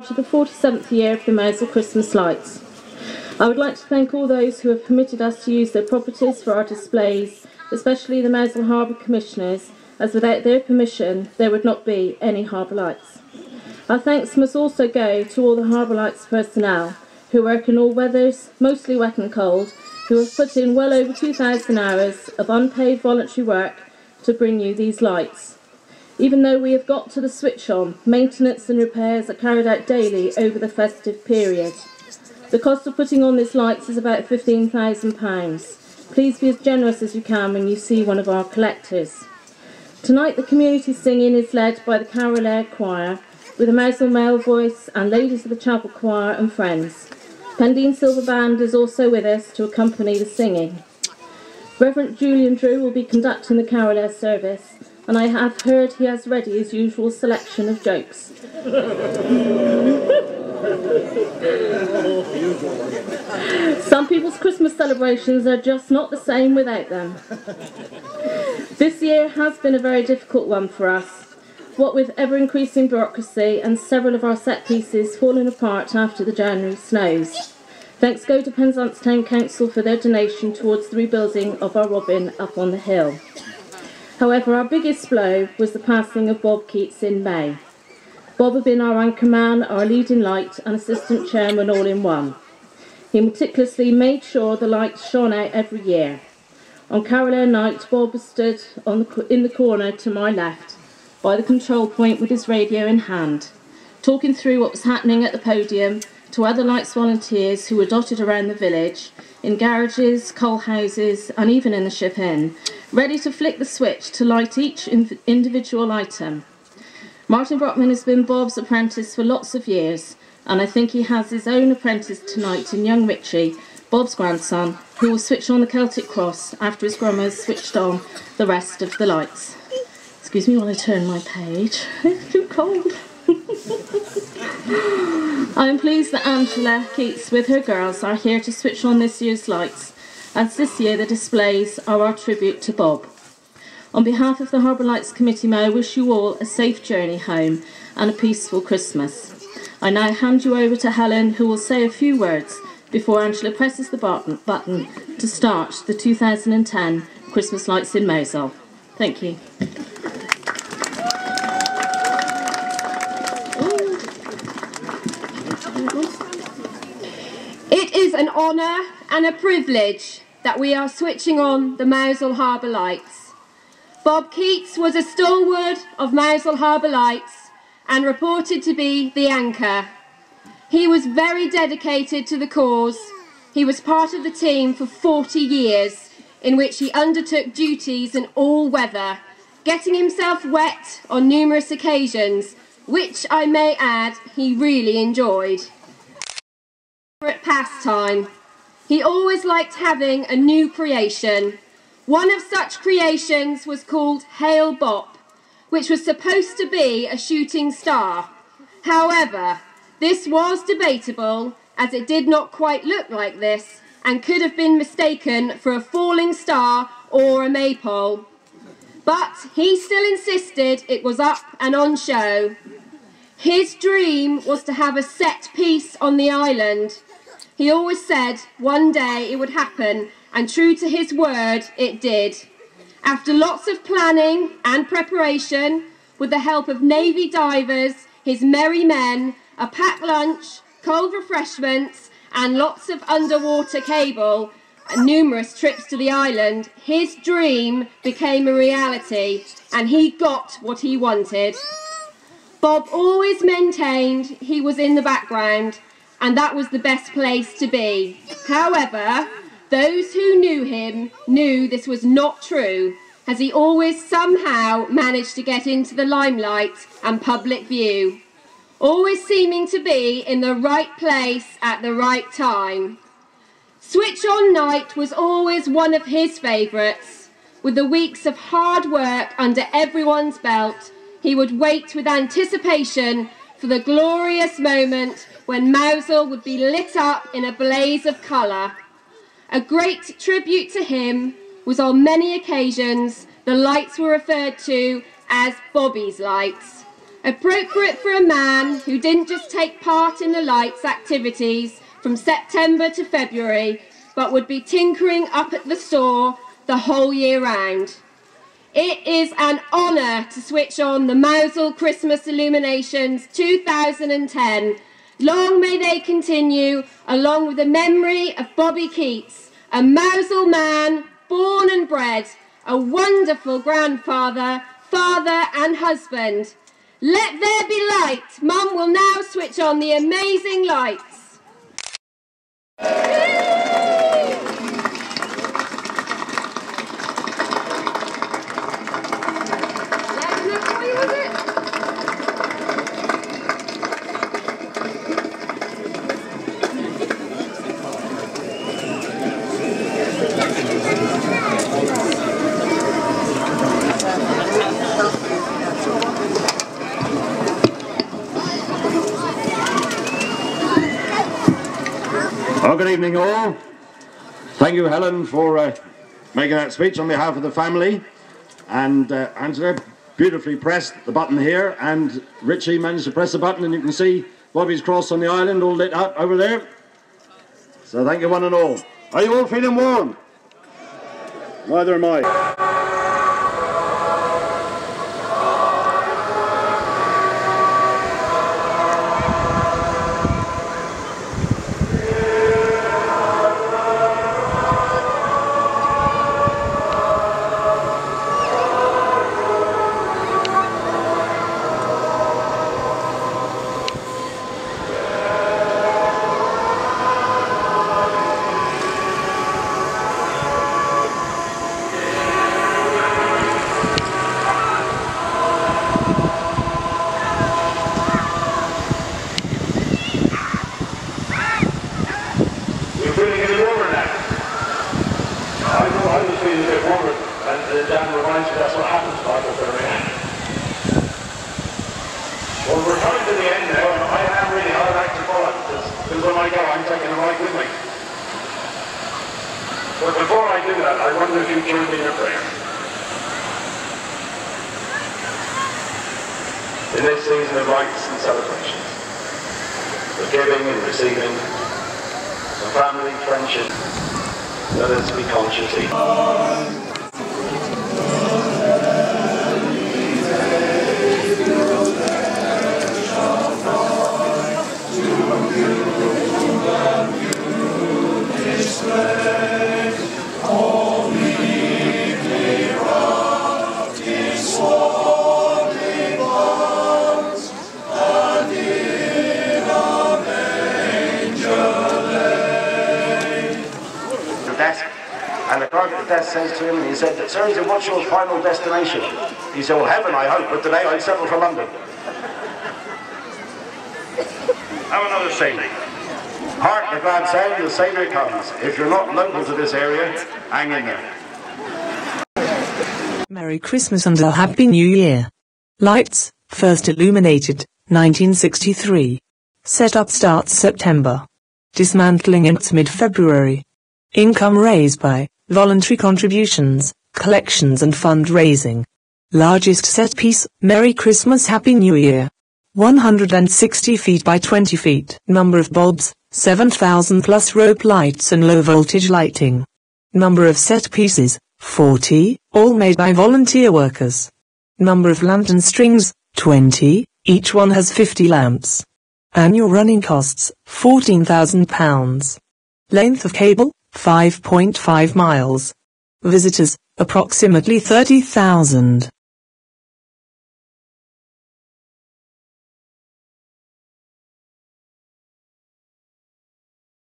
To the 47th year of the Mousehole Xmas Lights. I would like to thank all those who have permitted us to use their properties for our displays, especially the Mousehole Harbour Commissioners, as without their permission there would not be any harbour lights. Our thanks must also go to all the Harbour Lights personnel who work in all weathers, mostly wet and cold, who have put in well over 2,000 hours of unpaid voluntary work to bring you these lights. Even though we have got to the switch on, maintenance and repairs are carried out daily over the festive period. The cost of putting on these lights is about £15,000. Please be as generous as you can when you see one of our collectors. Tonight the community singing is led by the Carol Air Choir, with a Mousehole male voice and Ladies of the Chapel Choir and friends. Pendine Silver Band is also with us to accompany the singing. Reverend Julian Drew will be conducting the Carol Air service, and I have heard he has ready his usual selection of jokes. Some people's Christmas celebrations are just not the same without them. This year has been a very difficult one for us, what with ever-increasing bureaucracy and several of our set pieces falling apart after the January snows. Thanks go to Penzance Town Council for their donation towards the rebuilding of our robin up on the hill. However, our biggest blow was the passing of Bob Keates in May. Bob had been our anchor man, our leading light and assistant chairman all in one. He meticulously made sure the lights shone out every year. On Carol Air night, Bob stood in the corner to my left, by the control point with his radio in hand, talking through what was happening at the podium to other lights volunteers who were dotted around the village, in garages, coal houses and even in the Ship Inn, ready to flick the switch to light each individual item. Martin Brockman has been Bob's apprentice for lots of years, and I think he has his own apprentice tonight in young Richie, Bob's grandson, who will switch on the Celtic cross after his grandma's switched on the rest of the lights. Excuse me while I turn my page. It's too cold. I am pleased that Angela Keates with her girls are here to switch on this year's lights, as this year the displays are our tribute to Bob. On behalf of the Harbour Lights Committee, may I wish you all a safe journey home and a peaceful Christmas. I now hand you over to Helen, who will say a few words before Angela presses the button to start the 2010 Christmas Lights in Mousehole. Thank you. It is an honour and a privilege that we are switching on the Mousehole Harbour Lights. Bob Keates was a stalwart of Mousehole Harbour Lights and reported to be the anchor. He was very dedicated to the cause. He was part of the team for 40 years, in which he undertook duties in all weather, getting himself wet on numerous occasions, which I may add he really enjoyed. At pastime, he always liked having a new creation. One of such creations was called Hail Bop, which was supposed to be a shooting star. However, this was debatable, as it did not quite look like this and could have been mistaken for a falling star or a maypole. But he still insisted it was up and on show. His dream was to have a set piece on the island. He always said one day it would happen, and true to his word, it did. After lots of planning and preparation, with the help of Navy divers, his merry men, a packed lunch, cold refreshments, and lots of underwater cable, and numerous trips to the island, his dream became a reality, and he got what he wanted. Bob always maintained he was in the background, and that was the best place to be. However, those who knew him knew this was not true, as he always somehow managed to get into the limelight and public view, always seeming to be in the right place at the right time. Switch on night was always one of his favourites. With the weeks of hard work under everyone's belt, he would wait with anticipation for the glorious moment when Mousehole would be lit up in a blaze of colour. A great tribute to him was on many occasions the lights were referred to as Bobby's lights. appropriate for a man who didn't just take part in the lights activities from September to February, but would be tinkering up at the store the whole year round. It is an honour to switch on the Mousehole Christmas Illuminations 2010. Long may they continue, along with the memory of Bobby Keates, a Mousehole man, born and bred, a wonderful grandfather, father and husband. Let there be light. Mum will now switch on the amazing lights. Well, good evening all. Thank you, Helen, for making that speech on behalf of the family. And Angela beautifully pressed the button here, and Richie managed to press the button, and you can see Bobby's cross on the island all lit up over there. So thank you one and all. Are you all feeling warm? Neither am I. But before I do that, I wonder if you join me in a prayer. In this season of lights and celebrations, of giving and receiving, of family, friendship, let us be conscious each. And the clerk at the desk says to him, and he said, "Sir, he said, what's your final destination?" He said, "Well, heaven, I hope, but today I'd settle for London." Have another scene. Hark the glad sound, the Saviour comes. If you're not local to this area, hang in there. Merry Christmas and a Happy New Year. Lights, first illuminated, 1963. Setup starts September. Dismantling ends mid-February. Income raised by voluntary contributions, collections and fundraising. Largest set piece, Merry Christmas Happy New Year. 160 feet by 20 feet. Number of bulbs, 7,000 plus rope lights and low voltage lighting. Number of set pieces, 40, all made by volunteer workers. Number of lantern strings, 20, each one has 50 lamps. Annual running costs, £14,000. Length of cable, 5.5 miles. Visitors, approximately 30,000.